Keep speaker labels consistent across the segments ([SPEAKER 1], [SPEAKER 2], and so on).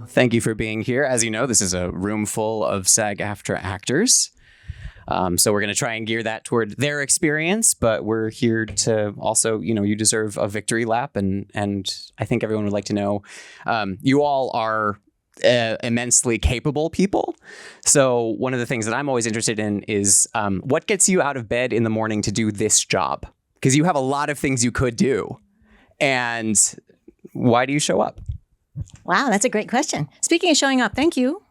[SPEAKER 1] Thank you for being here. As you know, this is a room full of SAG-AFTRA actors. So we're going to try and gear that toward their experience, but we're here to also, you deserve a victory lap. And I think everyone would like to know, you all are immensely capable people. So one of the things that I'm always interested in is what gets you out of bed in the morning to do this job? Because you have a lot of things you could do. And why do you show up?
[SPEAKER 2] Wow, that's a great question. Speaking of showing up, thank you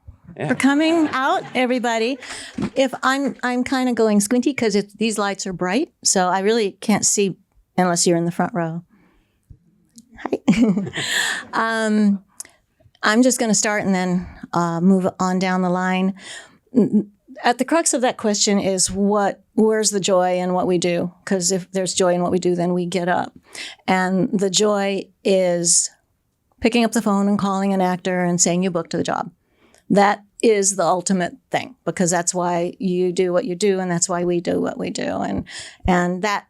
[SPEAKER 2] for coming out, everybody. If I'm kind of going squinty because these lights are bright, so I really can't see unless you're in the front row. Hi. I'm just going to start and then move on down the line. At the crux of that question is where's the joy in what we do? Because if there's joy in what we do, then we get up. And the joy is picking up the phone and calling an actor and saying you booked the job. That is the ultimate thing, because that's why you do what you do, and that's why we do what we do. And that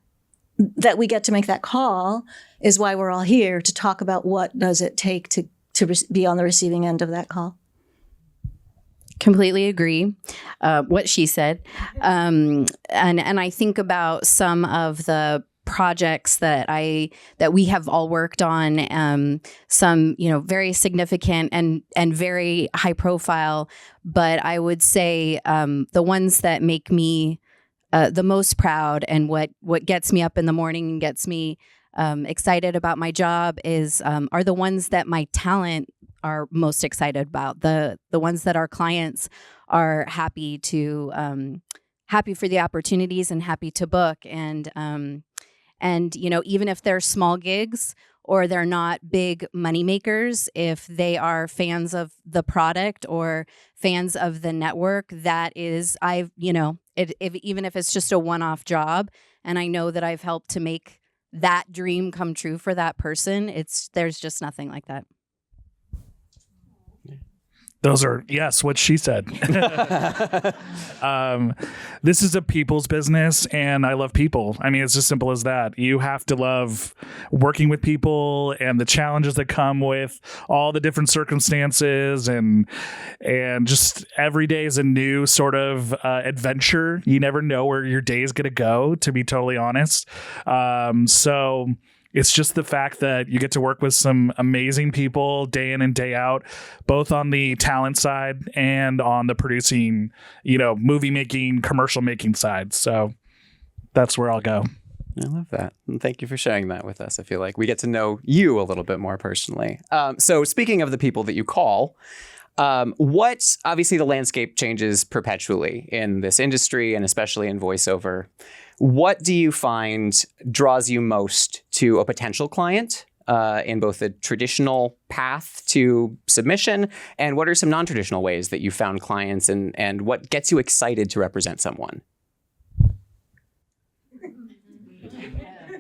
[SPEAKER 2] we get to make that call is why we're all here, to talk about what does it take to be on the receiving end of that call.
[SPEAKER 3] Completely agree. What she said. And I think about some of the projects that we have all worked on, some, very significant and very high profile, but I would say the ones that make me the most proud and what gets me up in the morning and gets me excited about my job are the ones that my talent are most excited about, the ones that our clients are happy for the opportunities and happy to book. And even if they're small gigs or they're not big money makers, if they are fans of the product or fans of the network, that is, even if it's just a one-off job, and I know that I've helped to make that dream come true for that person, there's just nothing like that.
[SPEAKER 4] Those are, yes, what she said. This is a people's business, and I love people. I mean, it's as simple as that. You have to love working with people and the challenges that come with all the different circumstances, and just every day is a new sort of adventure. You never know where your day is going to go, to be totally honest. So it's just the fact that you get to work with some amazing people day in and day out, both on the talent side and on the producing, movie making, commercial making side. So that's where I'll go.
[SPEAKER 1] I love that. And thank you for sharing that with us. I feel like we get to know you a little bit more personally. So speaking of the people that you call, obviously the landscape changes perpetually in this industry and especially in voiceover. What do you find draws you most to a potential client in both the traditional path to submission, and what are some non-traditional ways that you found clients, and what gets you excited to represent someone?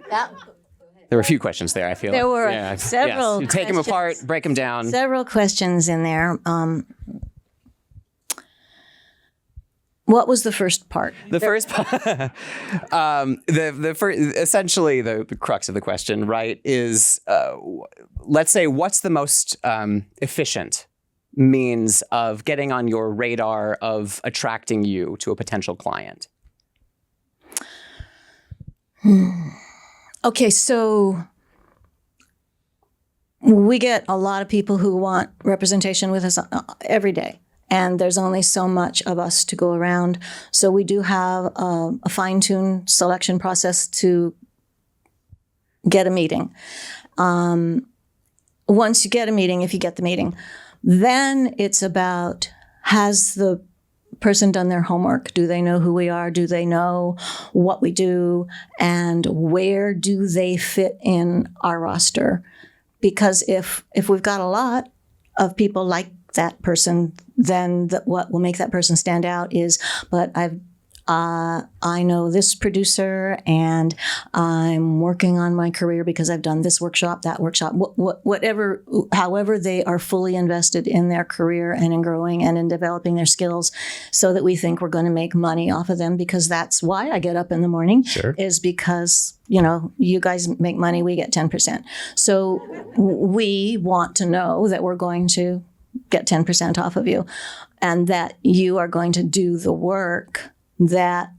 [SPEAKER 1] There were a few questions there, I feel.
[SPEAKER 2] There were several.
[SPEAKER 1] Yes. Take them apart, break them down.
[SPEAKER 2] Several questions in there. What was the first part?
[SPEAKER 1] The first part, essentially the crux of the question, right, is let's say what's the most efficient means of getting on your radar of attracting you to a potential client?
[SPEAKER 2] Okay, so we get a lot of people who want representation with us every day. And there's only so much of us to go around. So we do have a fine-tuned selection process to get a meeting. Once you get a meeting, if you get the meeting, then it's about, has the person done their homework? Do they know who we are? Do they know what we do? And where do they fit in our roster? Because if we've got a lot of people like that person, then what will make that person stand out is, but I know this producer, and I'm working on my career because I've done this workshop, that workshop, whatever, however they are fully invested in their career and in growing and in developing their skills, so that we think we're going to make money off of them, because that's why I get up in the morning.
[SPEAKER 1] Sure.
[SPEAKER 2] Is because, you guys make money, we get 10%. So we want to know that we're going to get 10% off of you, and that you are going to do the work that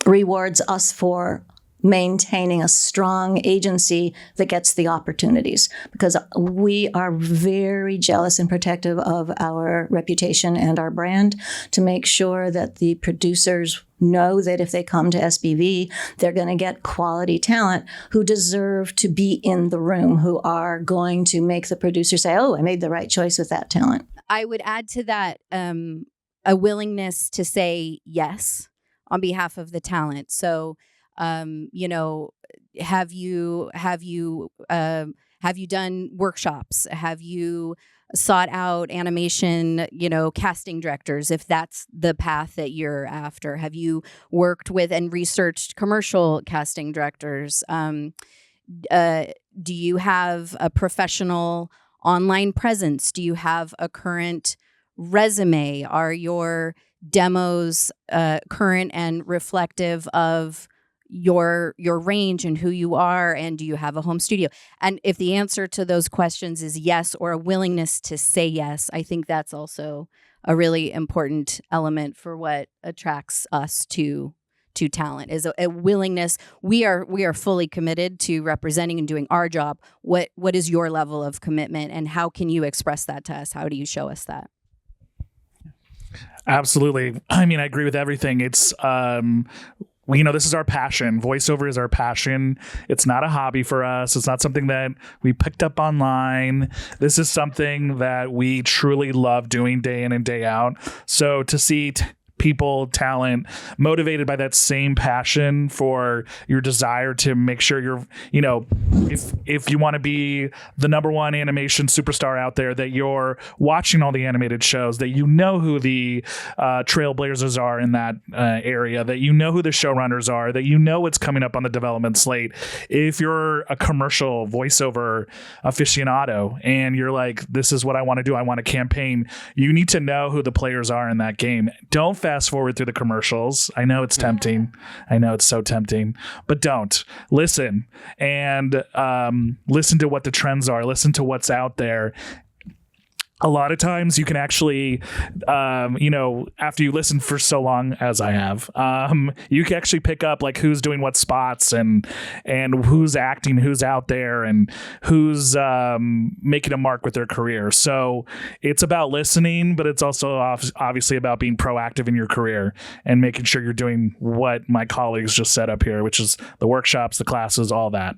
[SPEAKER 2] rewards us for maintaining a strong agency that gets the opportunities, because we are very jealous and protective of our reputation and our brand, to make sure that the producers know that if they come to SBV, they're going to get quality talent who deserve to be in the room, who are going to make the producer say, oh, I made the right choice with that talent.
[SPEAKER 3] I would add to that a willingness to say yes on behalf of the talent. So, you know, have you done workshops? Have you sought out animation, you know, casting directors, if that's the path that you're after? Have you worked with and researched commercial casting directors? Do you have a professional online presence? Do you have a current resume? Are your demos current and reflective of your range and who you are, and do you have a home studio? And if the answer to those questions is yes, or a willingness to say yes, I think that's also a really important element for what attracts us to talent, is a willingness. We are fully committed to representing and doing our job. What is your level of commitment, and how can you express that to us? How do you show us that?
[SPEAKER 4] Absolutely. I mean, I agree with everything. It's you know, this is our passion. Voiceover is our passion. It's not a hobby for us. It's not something that we picked up online. This is something that we truly love doing day in and day out. So to see people, talent, motivated by that same passion for your desire to make sure you're, you know, if you want to be the number one animation superstar out there, that you're watching all the animated shows, that you know who the trailblazers are in that area, that you know who the showrunners are, that you know what's coming up on the development slate. If you're a commercial voiceover aficionado and you're like, this is what I want to do, I want to campaign, you need to know who the players are in that game. Don't fast forward through the commercials. I know it's tempting. I know it's so tempting, but don't. Listen, and listen to what the trends are. Listen to what's out there. A lot of times you can actually, you know, after you listen for so long as I have, you can actually pick up like who's doing what spots and who's acting, who's out there, and who's making a mark with their career. So it's about listening, but it's also obviously about being proactive in your career and making sure you're doing what my colleagues just set up here, which is the workshops, the classes, all that.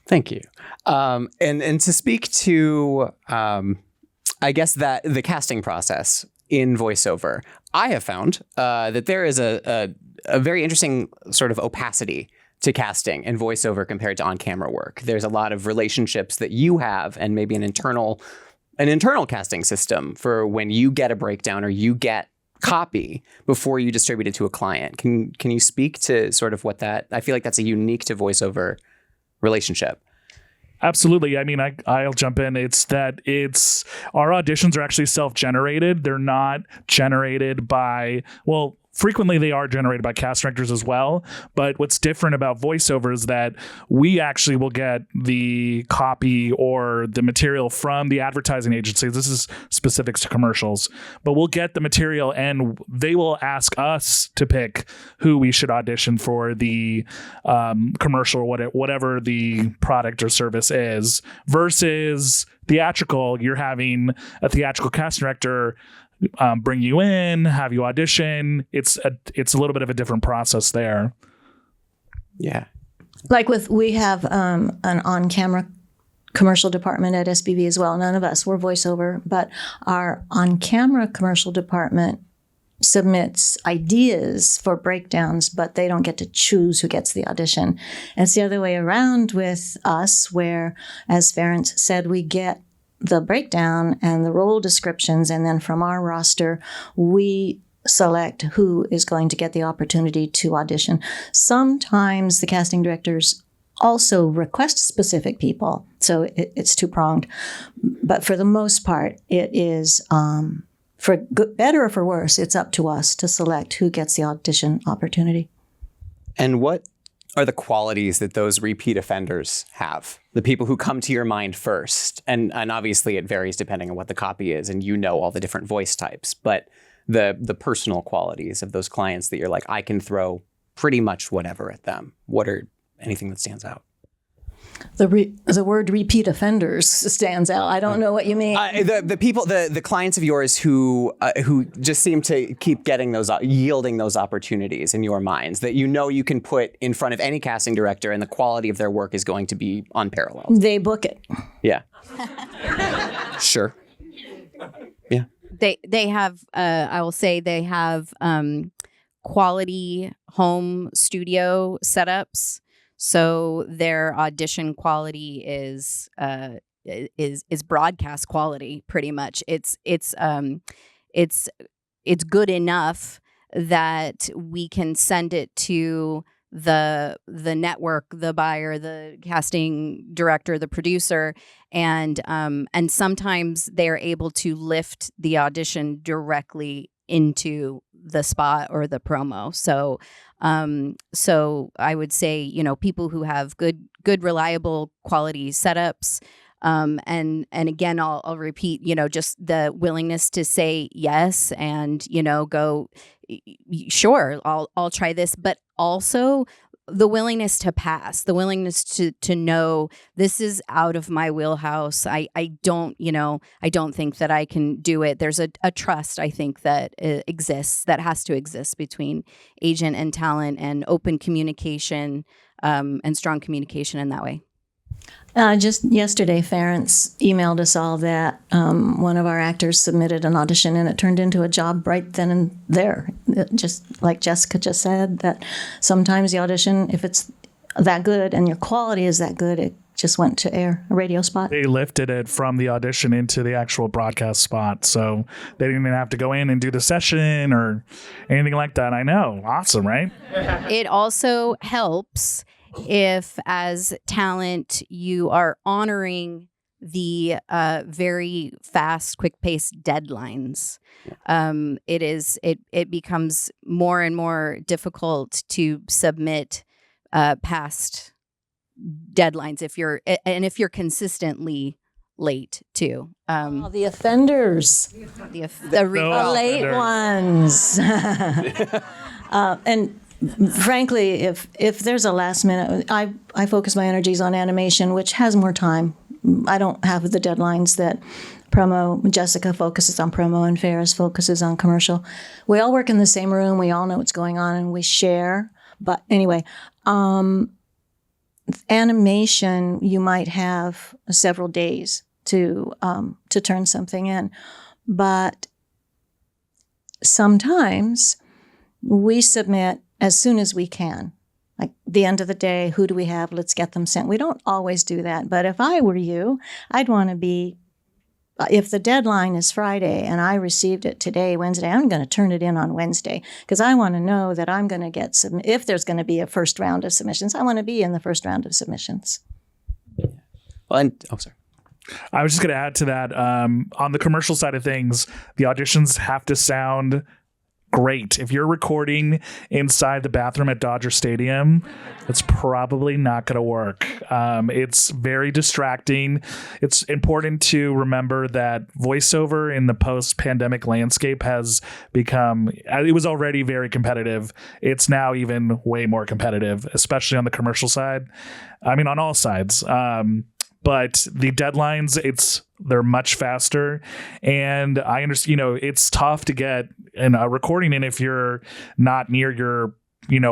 [SPEAKER 1] Thank you. And to speak to, I guess, that the casting process in voiceover, I have found that there is a very interesting sort of opacity to casting in voiceover compared to on-camera work. There's a lot of relationships that you have, and maybe an internal casting system for when you get a breakdown or you get copy before you distribute it to a client. Can you speak to sort of what that? I feel like that's a unique to voiceover relationship.
[SPEAKER 4] Absolutely. I mean, I'll jump in. It's our auditions are actually self-generated. They're not generated by, well, frequently they are generated by cast directors as well. But what's different about voiceover is that we actually will get the copy or the material from the advertising agency. This is specifics to commercials, but we'll get the material and they will ask us to pick who we should audition for the commercial or whatever the product or service is, versus theatrical. You're having a theatrical cast director bring you in, have you audition. It's a little bit of a different process there.
[SPEAKER 1] Yeah.
[SPEAKER 2] Like we have an on-camera commercial department at SBV as well. None of us, we're voiceover, but our on-camera commercial department submits ideas for breakdowns, but they don't get to choose who gets the audition. And it's the other way around with us, where, as Ferenc said, we get the breakdown and the role descriptions, and then from our roster, we select who is going to get the opportunity to audition. Sometimes the casting directors also request specific people, so it's two-pronged. But for the most part, it is, for good, better or for worse, it's up to us to select who gets the audition opportunity.
[SPEAKER 1] And what are the qualities that those repeat offenders have? The people who come to your mind first. And obviously it varies depending on what the copy is, and all the different voice types, but the personal qualities of those clients that you're like, I can throw pretty much whatever at them. What are anything that stands out?
[SPEAKER 2] The word repeat offenders stands out. I don't know what you mean.
[SPEAKER 1] The clients of yours who just seem to keep getting yielding those opportunities in your minds that you can put in front of any casting director, and the quality of their work is going to be unparalleled.
[SPEAKER 2] They book it.
[SPEAKER 1] Yeah. Sure. Yeah.
[SPEAKER 3] They have I will say they have quality home studio setups. So their audition quality is broadcast quality, pretty much. It's good enough that we can send it to the network, the buyer, the casting director, the producer, and sometimes they are able to lift the audition directly into the spot or the promo. So I would say, people who have good, reliable quality setups. And again, I'll repeat, just the willingness to say yes and, go, sure, I'll try this, but also the willingness to pass, the willingness to know this is out of my wheelhouse. I don't think that I can do it. There's a trust, I think, that exists, that has to exist between agent and talent, and open communication and strong communication in that way.
[SPEAKER 2] Just yesterday, Ferenc emailed us all that one of our actors submitted an audition, and it turned into a job right then and there. Just like Jessica just said, that sometimes the audition, if it's that good and your quality is that good, it just went to air, a radio spot.
[SPEAKER 4] They lifted it from the audition into the actual broadcast spot, so they didn't even have to go in and do the session or anything like that. I know. Awesome, right?
[SPEAKER 3] It also helps if, as talent, you are honoring the very fast, quick-paced deadlines. It becomes more and more difficult to submit past deadlines if you're consistly late too.
[SPEAKER 2] The offenders,
[SPEAKER 3] the
[SPEAKER 2] late ones, and. Frankly, if there's a last minute, I focus my energies on animation, which has more time. I don't have the deadlines that promo. Jessica focuses on promo and Ferris focuses on commercial. We all work in the same room. We all know what's going on and we share. But anyway, animation, you might have several days to turn something in. But sometimes we submit as soon as we can. Like the end of the day, who do we have? Let's get them sent. We don't always do that. But if I were you, I'd want to be, if the deadline is Friday and I received it today, Wednesday, I'm going to turn it in on Wednesday because I want to know that I'm going to get if there's going to be a first round of submissions, I want to be in the first round of submissions.
[SPEAKER 1] Well, sorry.
[SPEAKER 4] I was just going to add to that. On the commercial side of things, the auditions have to sound great. If you're recording inside the bathroom at Dodger Stadium, it's probably not going to work. It's very distracting. It's important to remember that voiceover in the post-pandemic landscape has become, it was already very competitive. It's now even way more competitive, especially on the commercial side. I mean, on all sides. But the deadlines, they're much faster. And I understand, it's tough to get a recording in if you're not near your,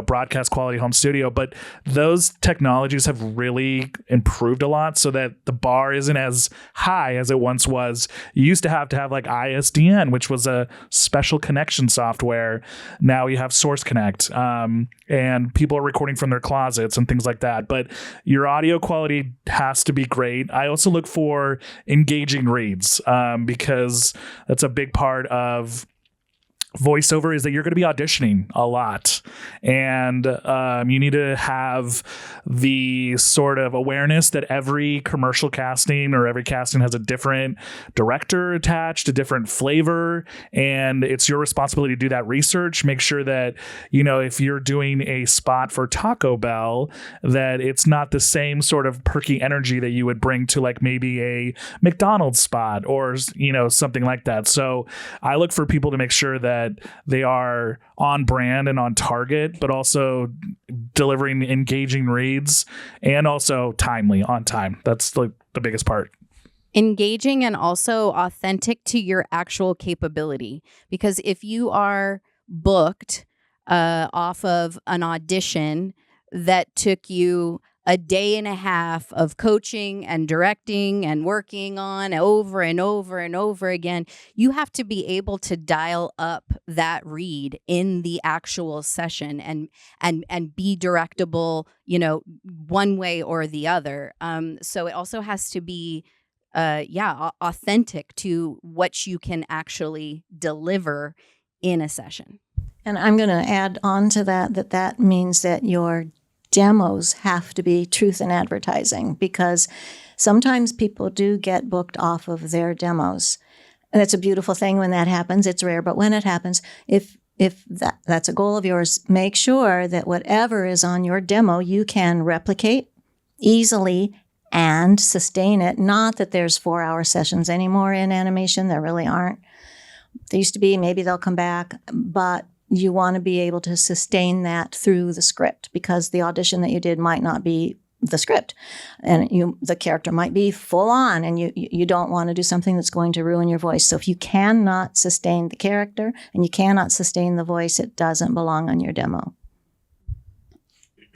[SPEAKER 4] broadcast quality home studio. But those technologies have really improved a lot so that the bar isn't as high as it once was. You used to have like ISDN, which was a special connection software. Now you have Source Connect, and people are recording from their closets and things like that. But your audio quality has to be great. I also look for engaging reads, because that's a big part of voiceover is that you're going to be auditioning a lot, and you need to have the sort of awareness that every commercial casting or every casting has a different director attached, a different flavor, and it's your responsibility to do that research. Make sure that, you know, if you're doing a spot for Taco Bell, that it's not the same sort of perky energy that you would bring to like maybe a McDonald's spot or, you know, something like that. So I look for people to make sure that they are on brand and on target, but also delivering engaging reads and also timely, on time. That's like the biggest part.
[SPEAKER 3] Engaging and also authentic to your actual capability. Because if you are booked off of an audition that took you a day and a half of coaching and directing and working on over and over and over again, you have to be able to dial up that read in the actual session and be directable, you know, one way or the other. So it also has to be authentic to what you can actually deliver in a session.
[SPEAKER 2] And I'm going to add on to that means that your demos have to be truth in advertising, because sometimes people do get booked off of their demos. And it's a beautiful thing when that happens. It's rare, but when it happens, if that's a goal of yours, make sure that whatever is on your demo, you can replicate easily and sustain it. Not that there's 4-hour sessions anymore in animation. There really aren't. There used to be, maybe they'll come back, but you want to be able to sustain that through the script, because the audition that you did might not be the script, and the character might be full on, and you don't want to do something that's going to ruin your voice. So if you cannot sustain the character and you cannot sustain the voice, it doesn't belong on your demo.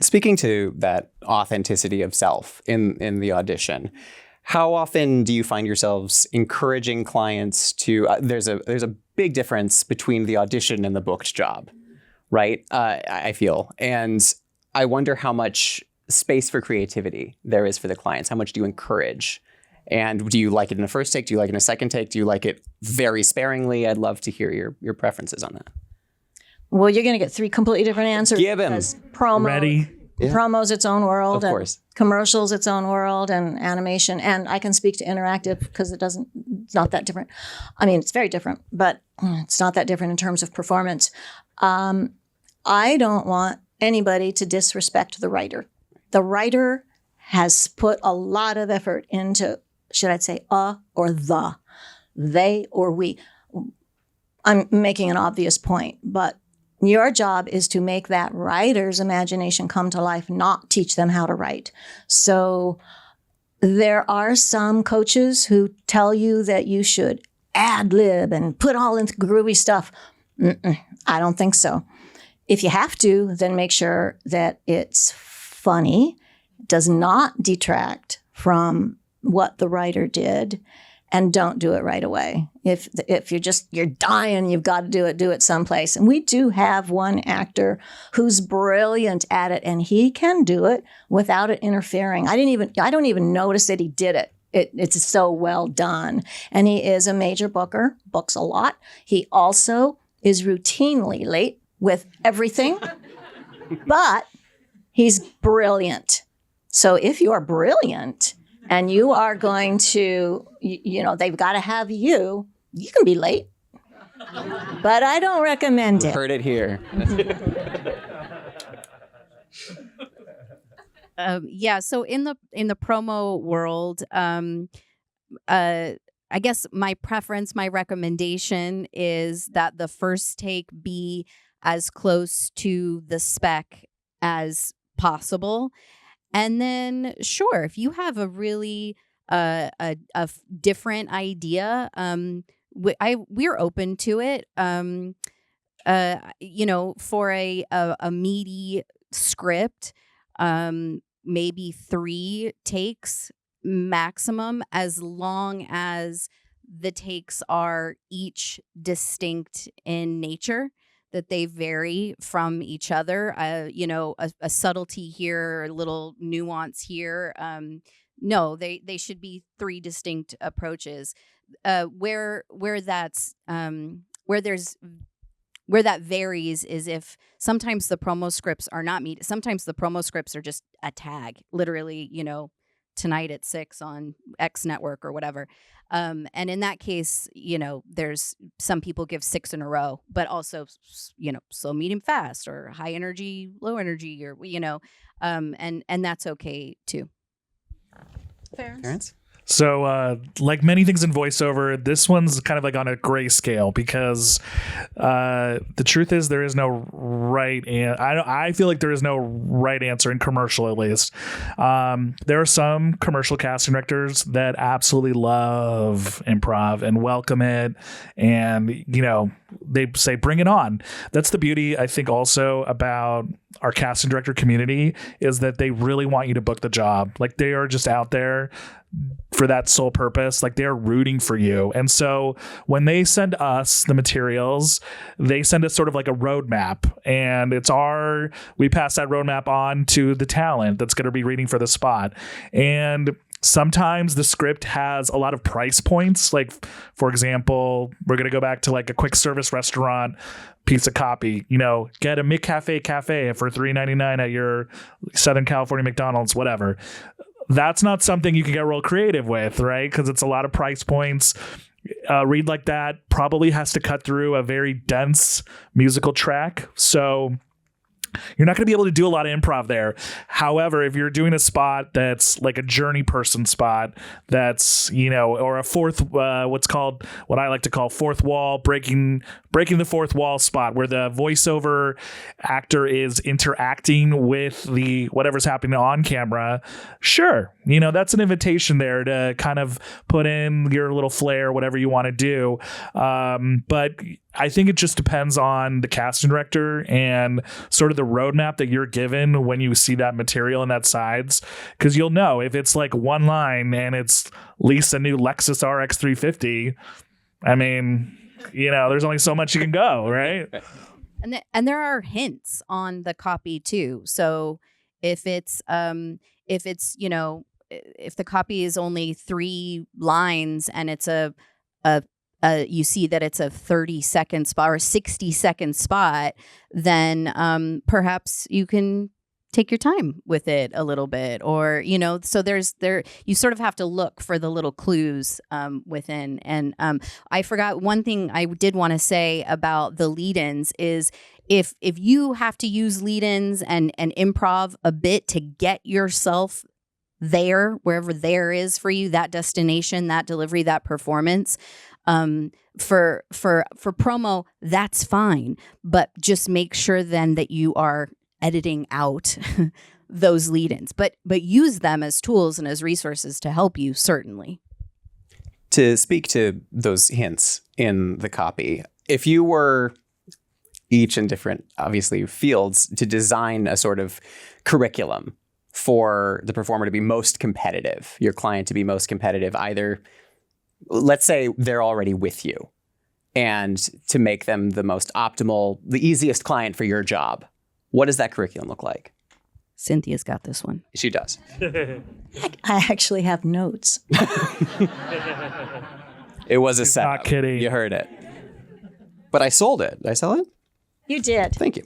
[SPEAKER 1] Speaking to that authenticity of self in the audition, how often do you find yourselves encouraging clients to? There's a big difference between the audition and the booked job, right? I feel, and I wonder how much space for creativity there is for the clients. How much do you encourage? And do you like it in a first take? Do you like it in a second take? Do you like it very sparingly? I'd love to hear your preferences on that.
[SPEAKER 2] Well, you're going to get 3 completely different answers.
[SPEAKER 1] Give him.
[SPEAKER 2] Promo.
[SPEAKER 4] Ready?
[SPEAKER 1] Yeah.
[SPEAKER 2] Promo's its own world.
[SPEAKER 1] Of course.
[SPEAKER 2] Commercials its own world, and animation. And I can speak to interactive because it's not that different. I mean, it's very different, but it's not that different in terms of performance. I don't want anybody to disrespect the writer. The writer has put a lot of effort into, should I say or the, they or we. I'm making an obvious point, but your job is to make that writer's imagination come to life, not teach them how to write. So there are some coaches who tell you that you should ad-lib and put all in groovy stuff. I don't think so. If you have to, then make sure that it's funny, does not detract from what the writer did, and don't do it right away. If you're dying, you've got to do it someplace. And we do have one actor who's brilliant at it, and he can do it without it interfering. I don't even notice that he did it. It's so well done. And he is a major booker, books a lot. He also is routinely late with everything, but he's brilliant. So if you're brilliant and you are going to, they've got to have you can be late. But I don't recommend it.
[SPEAKER 1] Heard it here.
[SPEAKER 3] So in the promo world, I guess my preference, my recommendation is that the first take be as close to the spec as possible. And then, sure, if you have a really different idea, we're open to it. For a meaty script, maybe 3 takes maximum, as long as the takes are each distinct in nature, that they vary from each other. A subtlety here, a little nuance here. No, they should be 3 distinct approaches. Where there's Where that varies is if sometimes the promo scripts are not meet. Sometimes the promo scripts are just a tag, literally, tonight at 6 on X network or whatever. And in that case, there's some people give 6 in a row, but also, slow, medium, fast, or high energy, low energy, or, and that's okay too.
[SPEAKER 1] Parents?
[SPEAKER 4] So, like many things in voiceover, this one's kind of like on a gray scale because the truth is there is no right I feel like there is no right answer in commercial, at least. There are some commercial casting directors that absolutely love improv and welcome it, and they say bring it on. That's the beauty, I think, also about our casting director community, is that they really want you to book the job. Like, they are just out there for that sole purpose. Like, they're rooting for you. And so when they send us the materials, they send us sort of like a roadmap, and we pass that roadmap on to the talent that's going to be reading for the spot. And sometimes the script has a lot of price points. Like, for example, we're going to go back to like a quick service restaurant piece of copy, get a McCafe cafe for $3.99 at your Southern California McDonald's, whatever. That's not something you can get real creative with, right? Because it's a lot of price points. A read like that probably has to cut through a very dense musical track. So you're not going to be able to do a lot of improv there. However, if you're doing a spot that's like a journey person spot, that's, or a fourth, what I like to call fourth wall, breaking the fourth wall spot, where the voiceover actor is interacting with the whatever's happening on camera. Sure. That's an invitation there to kind of put in your little flair, whatever you want to do. But I think it just depends on the casting director and sort of the roadmap that you're given when you see that material and that sides, because you'll know if it's like one line and it's lease a new Lexus RX 350. I mean, there's only so much you can go, right?
[SPEAKER 3] And there are hints on the copy too. So if it's if the copy is only 3 lines and it's you see that it's a 30-second spot or a 60-second spot, then perhaps you can take your time with it a little bit, or so you sort of have to look for the little clues within. And I forgot one thing I did want to say about the lead-ins is if you have to use lead-ins and improv a bit to get yourself there, wherever there is for you, that destination, that delivery, that performance. For promo, that's fine, but just make sure then that you are editing out those lead-ins, but use them as tools and as resources to help you, certainly.
[SPEAKER 1] To speak to those hints in the copy, if you were each in different, obviously, fields to design a sort of curriculum for the performer to be most competitive, your client to be most competitive, either, let's say they're already with you, and to make them the most optimal, the easiest client for your job, what does that curriculum look like?
[SPEAKER 3] Cynthia's got this one.
[SPEAKER 1] She does.
[SPEAKER 2] I actually have notes.
[SPEAKER 1] It was a setup.
[SPEAKER 4] Not kidding.
[SPEAKER 1] You heard it. But I sold it. Did I sell it?
[SPEAKER 2] You did.
[SPEAKER 1] Thank you.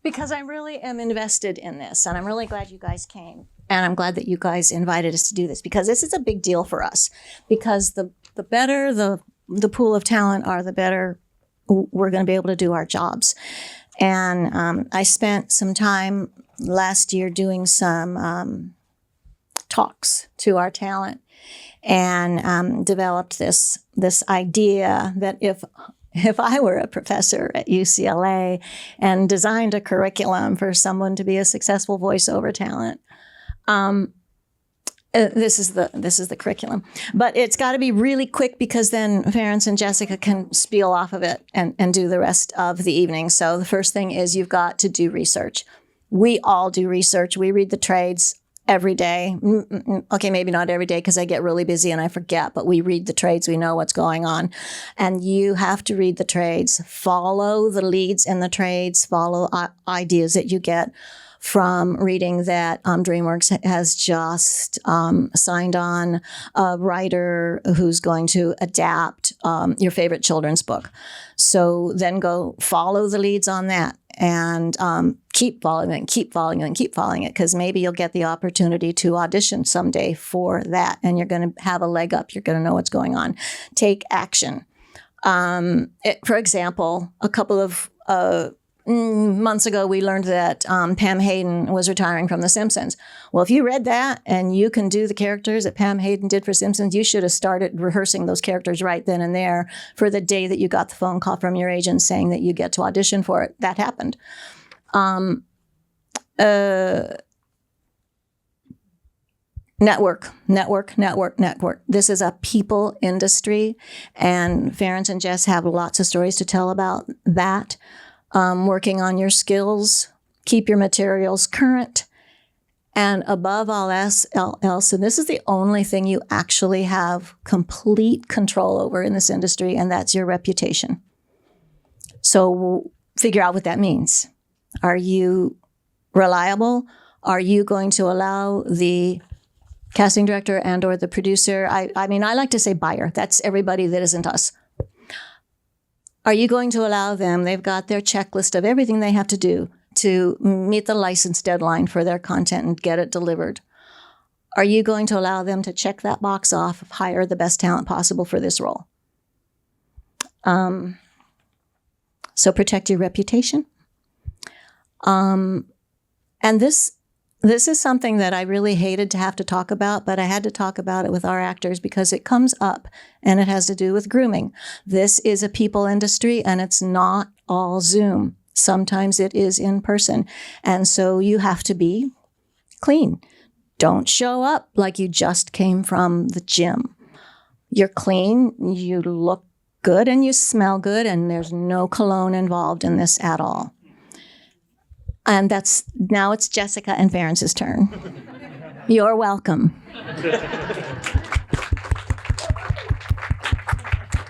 [SPEAKER 2] Because I really am invested in this, and I'm really glad you guys came. And I'm glad that you guys invited us to do this, because this is a big deal for us. Because the better the pool of talent are, the better we're going to be able to do our jobs. And I spent some time last year doing some talks to our talent, and developed this idea that if I were a professor at UCLA and designed a curriculum for someone to be a successful voiceover talent, this is the curriculum. But it's got to be really quick, because then Ferenc and Jessica can spiel off of it and do the rest of the evening. So the first thing is you've got to do research. We all do research. We read the trades every day. Okay, maybe not every day, because I get really busy and I forget, but we read the trades. We know what's going on. And you have to read the trades, follow the leads in the trades, follow ideas that you get, from reading that DreamWorks has just signed on a writer who's going to adapt your favorite children's book. So then go follow the leads on that and keep following it, and keep following it, and keep following it, because maybe you'll get the opportunity to audition someday for that, and you're going to have a leg up. You're going to know what's going on. Take action. For example, a couple of months ago, we learned that Pam Hayden was retiring from The Simpsons. Well, if you read that and you can do the characters that Pam Hayden did for Simpsons, you should have started rehearsing those characters right then and there for the day that you got the phone call from your agent saying that you get to audition for it. That happened. Network. This is a people industry, and Ferenc and Jess have lots of stories to tell about that. Working on your skills, keep your materials current, and above all else, and this is the only thing you actually have complete control over in this industry, and that's your reputation. So figure out what that means. Are you reliable? Are you going to allow the casting director and or the producer, I mean, I like to say buyer. That's everybody that isn't us. Are you going to allow them, they've got their checklist of everything they have to do to meet the license deadline for their content and get it delivered. Are you going to allow them to check that box off of hire the best talent possible for this role? So protect your reputation. And this is something that I really hated to have to talk about, but I had to talk about it with our actors because it comes up and it has to do with grooming. This is a people industry and it's not all Zoom. Sometimes it is in person. And so you have to be clean. Don't show up like you just came from the gym. You're clean, you look good, and you smell good, and there's no cologne involved in this at all. And now it's Jessica and Ferenc's turn. You're welcome.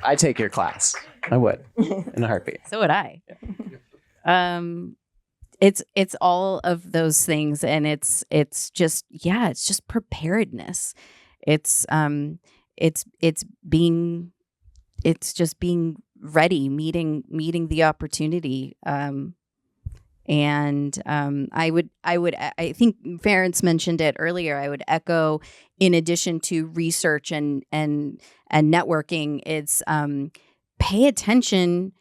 [SPEAKER 1] I'd take your class. I would, in a heartbeat.
[SPEAKER 3] So would I. It's all of those things, and it's just preparedness. It's just being ready, meeting the opportunity. I think Ferenc mentioned it earlier. I would echo, in addition to research and networking, it's pay attention.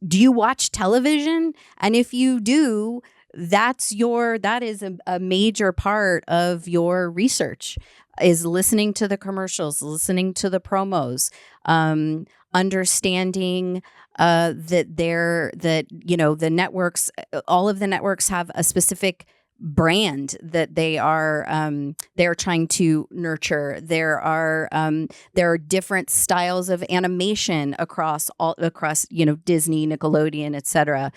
[SPEAKER 3] Do you watch television? And if you do, that is a major part of your research, is listening to the commercials, listening to the promos, understanding the networks, all of the networks have a specific brand that they're trying to nurture. There are different styles of animation across Disney, Nickelodeon, etc.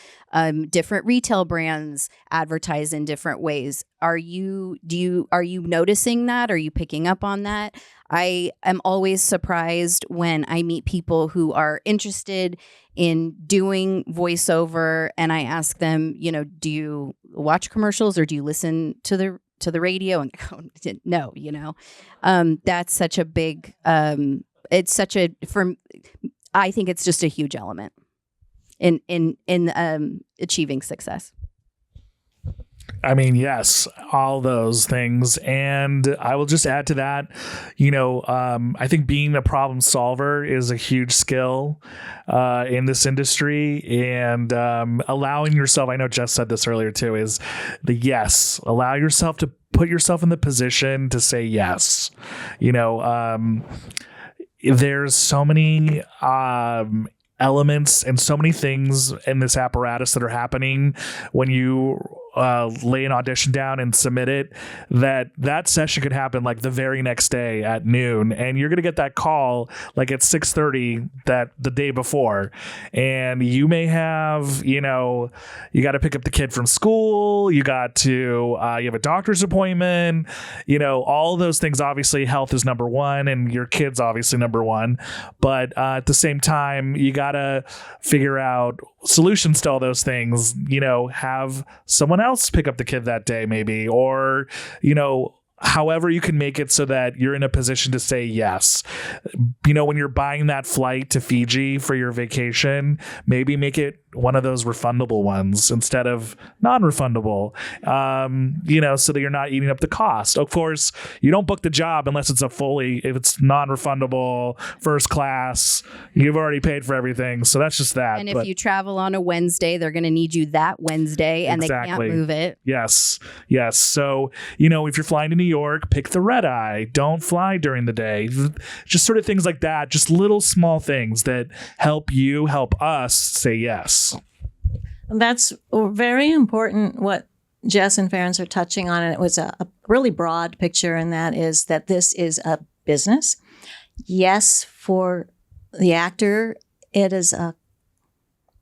[SPEAKER 3] Different retail brands advertise in different ways. Are you noticing that? Are you picking up on that? I am always surprised when I meet people who are interested in doing voiceover, and I ask them, do you watch commercials or do you listen to the radio? And they go, no, that's such a big. I think it's just a huge element in achieving success.
[SPEAKER 4] I mean, yes, all those things. And I will just add to that, I think being a problem solver is a huge skill in this industry, and allowing yourself, I know Jess said this earlier too, is the yes. Allow yourself to put yourself in the position to say yes. There's so many elements and so many things in this apparatus that are happening when you lay an audition down and submit it, that session could happen like the very next day at noon, and you're going to get that call like at 6:30 the day before, and you may have, you got to pick up the kid from school, you have a doctor's appointment, all those things. Obviously health is number one and your kid's obviously number one, but at the same time you got to figure out solutions to all those things. Have someone else pick up the kid that day, maybe, or, however you can make it so that you're in a position to say yes. When you're buying that flight to Fiji for your vacation, maybe make it one of those refundable ones instead of non-refundable, so that you're not eating up the cost. Of course, you don't book the job unless it's if it's non-refundable, first class, you've already paid for everything. So that's just that.
[SPEAKER 3] And if you travel on a Wednesday, they're going to need you that Wednesday and
[SPEAKER 4] Exactly.
[SPEAKER 3] They can't move it.
[SPEAKER 4] Yes. So, if you're flying to New York, pick the red eye. Don't fly during the day. Just sort of things like that. Just little small things that help us say yes.
[SPEAKER 2] That's very important what Jess and Ferenc are touching on. And it was a really broad picture, and that is that this is a business. Yes, for the actor, it is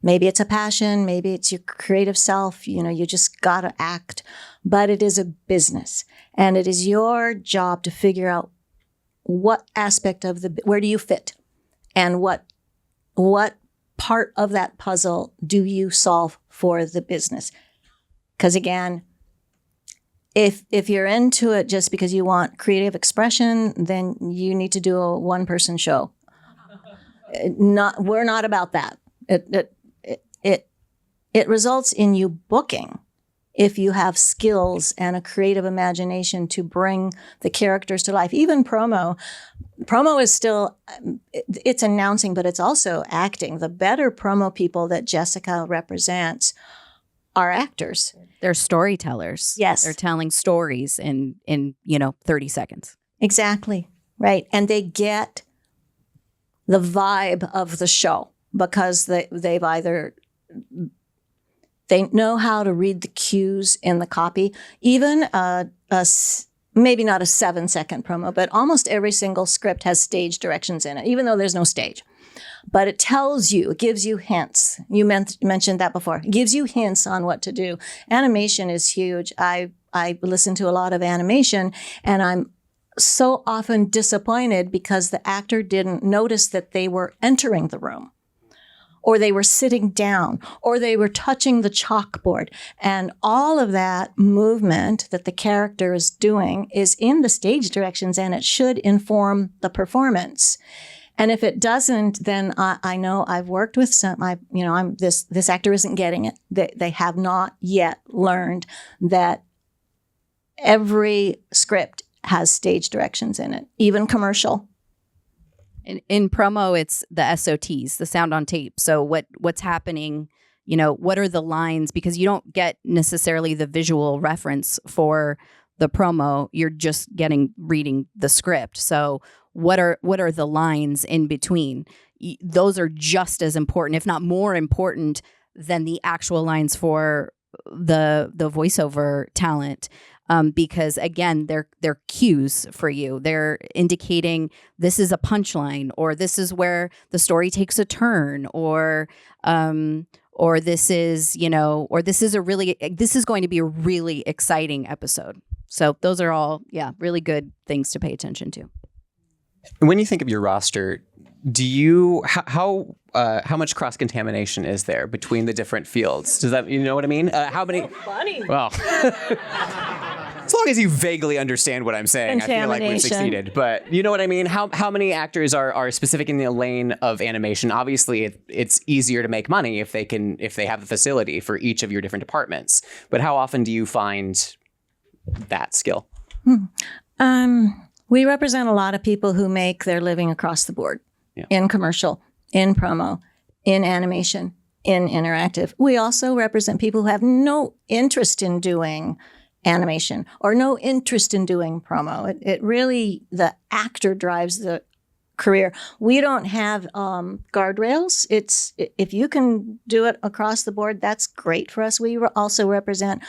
[SPEAKER 2] maybe it's a passion, maybe it's your creative self, you just got to act, but it is a business. And it is your job to figure out what aspect of where do you fit, and what part of that puzzle do you solve for the business? Because again, if you're into it just because you want creative expression, then you need to do a one-person show. We're not about that. It results in you booking if you have skills and a creative imagination to bring the characters to life. Even promo is still, it's announcing, but it's also acting. The better promo people that Jessica represents are actors.
[SPEAKER 3] They're storytellers.
[SPEAKER 2] Yes.
[SPEAKER 3] They're telling stories in 30 seconds.
[SPEAKER 2] Exactly. Right. And they get the vibe of the show because they've either... They know how to read the cues in the copy. Even maybe not a 7-second promo, but almost every single script has stage directions in it, even though there's no stage. But it tells you, it gives you hints. You mentioned that before. It gives you hints on what to do. Animation is huge. I listen to a lot of animation, and I'm so often disappointed because the actor didn't notice that they were entering the room, or they were sitting down, or they were touching the chalkboard. And all of that movement that the character is doing is in the stage directions, and it should inform the performance. And if it doesn't, then I know I've worked with some, this actor isn't getting it. They have not yet learned that every script has stage directions in it, even commercial.
[SPEAKER 3] In promo, it's the SOTs, the sound on tape. So what's happening, what are the lines? Because you don't get necessarily the visual reference for the promo. You're just reading the script. So what are the lines in between? Those are just as important, if not more important, than the actual lines for the voiceover talent. Because again, they're cues for you. They're indicating this is a punchline, or this is where the story takes a turn, or this is, this is going to be a really exciting episode. So those are all, really good things to pay attention to.
[SPEAKER 1] When you think of your roster, do you how much cross contamination is there between the different fields? Does that, you know what I mean? How many? Funny. Well. As long as you vaguely understand what I'm saying, I feel like we've succeeded. But you know what I mean? How many actors are specific in the lane of animation? Obviously, it's easier to make money if they have the facility for each of your different departments. But how often do you find that skill?
[SPEAKER 2] We represent a lot of people who make their living across the board, in commercial, in promo, in animation, in interactive. We also represent people who have no interest in doing animation or no interest in doing promo. It really, the actor drives the career. We don't have guardrails. If you can do it across the board, that's great for us. We also represent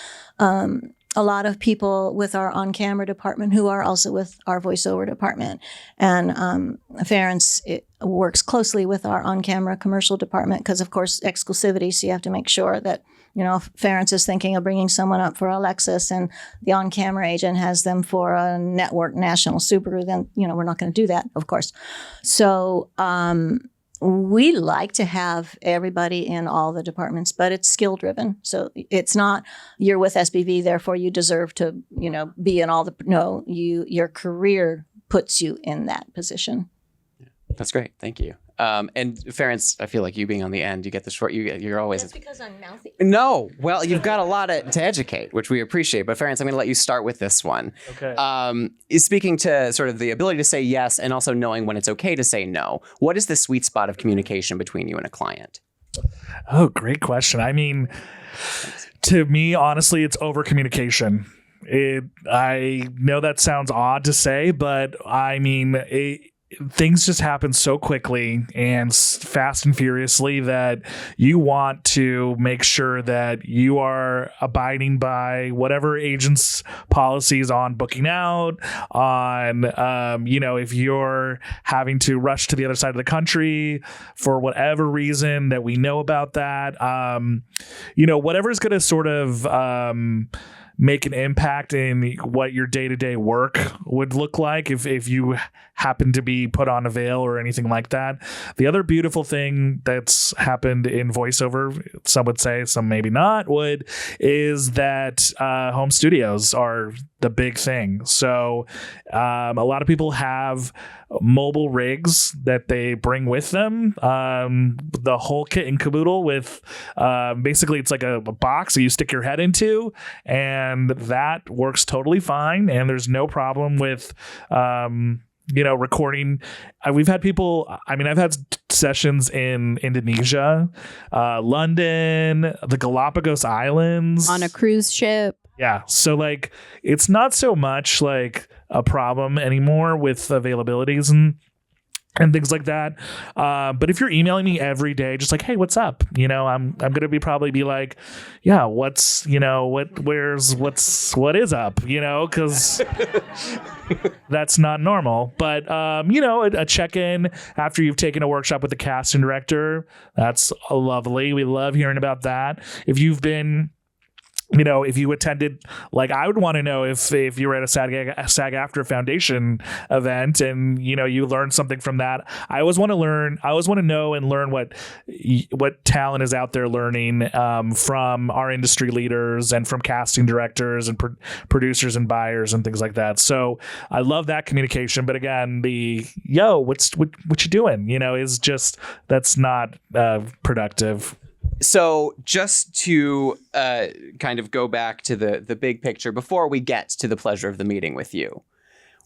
[SPEAKER 2] a lot of people with our on-camera department who are also with our voiceover department. And Ferenc works closely with our on-camera commercial department because, of course, exclusivity. So you have to make sure that, if Ferenc is thinking of bringing someone up for Alexis and the on-camera agent has them for a network national Subaru, then, we're not going to do that, of course. So we like to have everybody in all the departments, but it's skill driven. So it's not you're with SBV, therefore you deserve to, be in all the. No, your career puts you in that position.
[SPEAKER 1] That's great. Thank you. And Ferenc, I feel like you being on the end, you get the short. You're always.
[SPEAKER 2] That's because I'm mouthy.
[SPEAKER 1] No, well, you've got a lot to educate, which we appreciate. But Ferenc, I'm going to let you start with this one.
[SPEAKER 4] Okay.
[SPEAKER 1] Is speaking to sort of the ability to say yes and also knowing when it's okay to say no. What is the sweet spot of communication between you and a client?
[SPEAKER 4] Oh, great question. I mean, to me, honestly, it's over communication. I know that sounds odd to say, but I mean, things just happen so quickly and fast and furiously that you want to make sure that you are abiding by whatever agent's policies on booking out, on, if you're having to rush to the other side of the country for whatever reason that we know about that, whatever is going to sort of, make an impact in what your day-to-day work would look like if you happen to be put on a veil or anything like that. The other beautiful thing that's happened in voiceover, some would say, some maybe not, is that home studios are the big thing. So a lot of people have mobile rigs that they bring with them, the whole kit and caboodle with basically it's like a box that you stick your head into, and that works totally fine, and there's no problem with recording. We've had people, I've had sessions in Indonesia, London, the Galapagos Islands,
[SPEAKER 3] on a cruise ship.
[SPEAKER 4] Yeah. So it's not so much like a problem anymore with availabilities and things like that. But if you're emailing me every day, just like, hey, what's up? I'm going to probably be like, yeah, what is up? Cause that's not normal. But, a check-in after you've taken a workshop with the casting director, that's lovely. We love hearing about that. If you've been, if you attended, I would want to know if you were at a SAG-AFTRA Foundation event and, you learned something from that. I always want to know and learn what talent is out there learning from our industry leaders and from casting directors and producers and buyers and things like that. So I love that communication. But again, what you doing, is just, that's not productive.
[SPEAKER 1] So just to kind of go back to the big picture before we get to the pleasure of the meeting with you,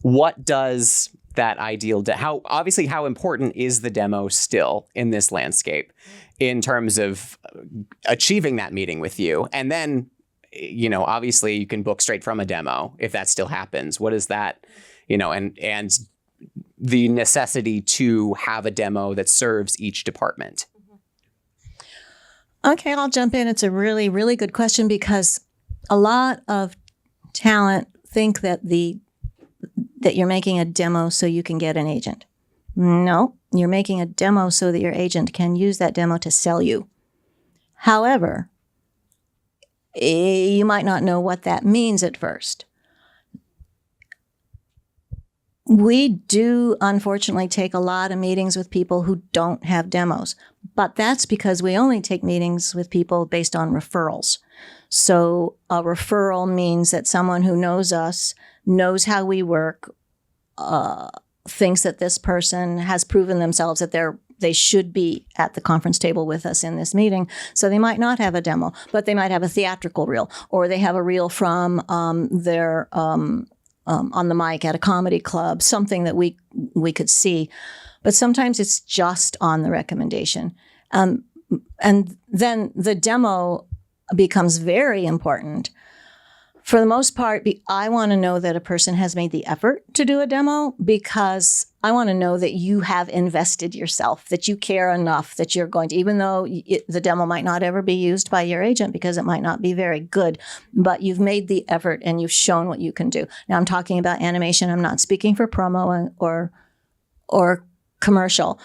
[SPEAKER 1] what does that ideal how important is the demo still in this landscape in terms of achieving that meeting with you? And then, obviously you can book straight from a demo if that still happens. What is that, and the necessity to have a demo that serves each department?
[SPEAKER 2] Okay, I'll jump in. It's a really, really good question because a lot of talent think that you're making a demo so you can get an agent. No, you're making a demo so that your agent can use that demo to sell you. However, you might not know what that means at first. We do, unfortunately, take a lot of meetings with people who don't have demos, but that's because we only take meetings with people based on referrals. So a referral means that someone who knows us, knows how we work, thinks that this person has proven themselves that they should be at the conference table with us in this meeting. So they might not have a demo, but they might have a theatrical reel, or they have a reel from their on the mic at a comedy club, something that we could see. But sometimes it's just on the recommendation. And then the demo becomes very important. For the most part, I want to know that a person has made the effort to do a demo because I want to know that you have invested yourself, that you care enough that you're going to, even though the demo might not ever be used by your agent because it might not be very good, but you've made the effort and you've shown what you can do. Now I'm talking about animation. I'm not speaking for promo or commercial,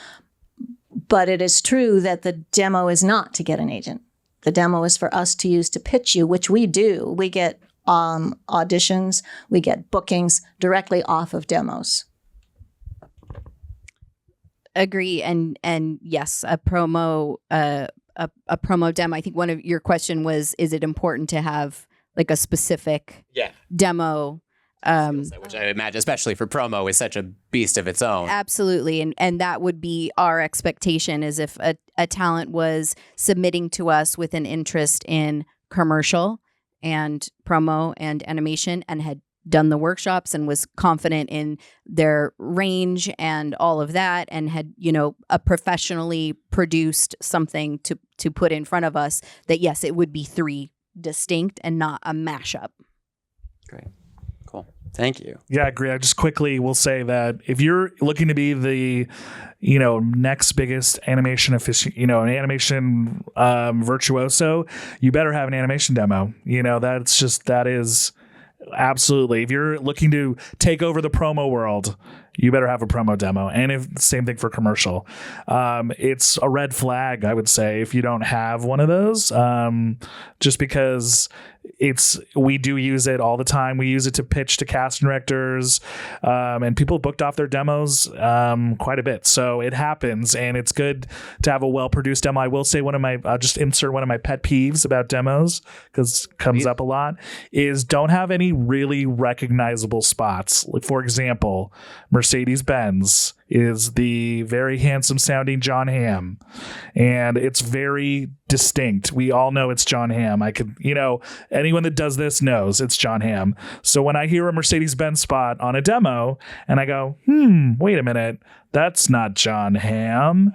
[SPEAKER 2] but it is true that the demo is not to get an agent. The demo is for us to use to pitch you, which we do. We get auditions, we get bookings directly off of demos.
[SPEAKER 3] agree. And yes, a promo demo. I think one of your question was, is it important to have like a specific demo?
[SPEAKER 1] Which I imagine, especially for promo, is such a beast of its own.
[SPEAKER 3] Absolutely. And that would be our expectation, is if a talent was submitting to us with an interest in commercial and promo and animation and had done the workshops and was confident in their range and all of that, and had, a professionally produced something to put in front of us, that yes, it would be 3 distinct and not a mashup.
[SPEAKER 1] Great. Cool. Thank you.
[SPEAKER 4] Yeah, I agree. I just quickly will say that if you're looking to be the, next biggest animation animation virtuoso, you better have an animation demo. That is absolutely. If you're looking to take over the promo world, you better have a promo demo. And same thing for commercial. It's a red flag, I would say, if you don't have one of those, just because we do use it all the time. We use it to pitch to casting directors, and people booked off their demos quite a bit. So it happens, and it's good to have a well-produced demo. I will say I'll just insert one of my pet peeves about demos, because it comes up a lot, is don't have any really recognizable spots. Like, for example, Mercedes-Benz is the very handsome sounding John Hamm, and it's very distinct. We all know it's John Hamm. Anyone that does this knows it's John Hamm. So when I hear a Mercedes-Benz spot on a demo and I go, wait a minute, that's not John Hamm,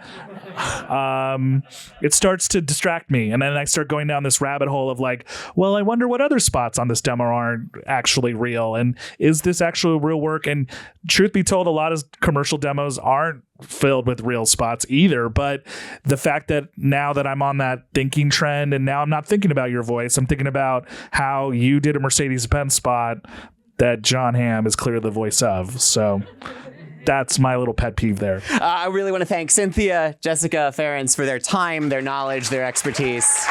[SPEAKER 4] it starts to distract me. And then I start going down this rabbit hole of like, well, I wonder what other spots on this demo aren't actually real. And is this actual real work? And truth be told, a lot of commercial demos aren't filled with real spots either. But the fact that now that I'm on that thinking trend, and now I'm not thinking about your voice, I'm thinking about how you did a Mercedes-Benz spot that John Hamm is clearly the voice of. So that's my little pet peeve there.
[SPEAKER 1] I really want to thank Cynthia, Jessica, Ferenc for their time, their knowledge, their expertise.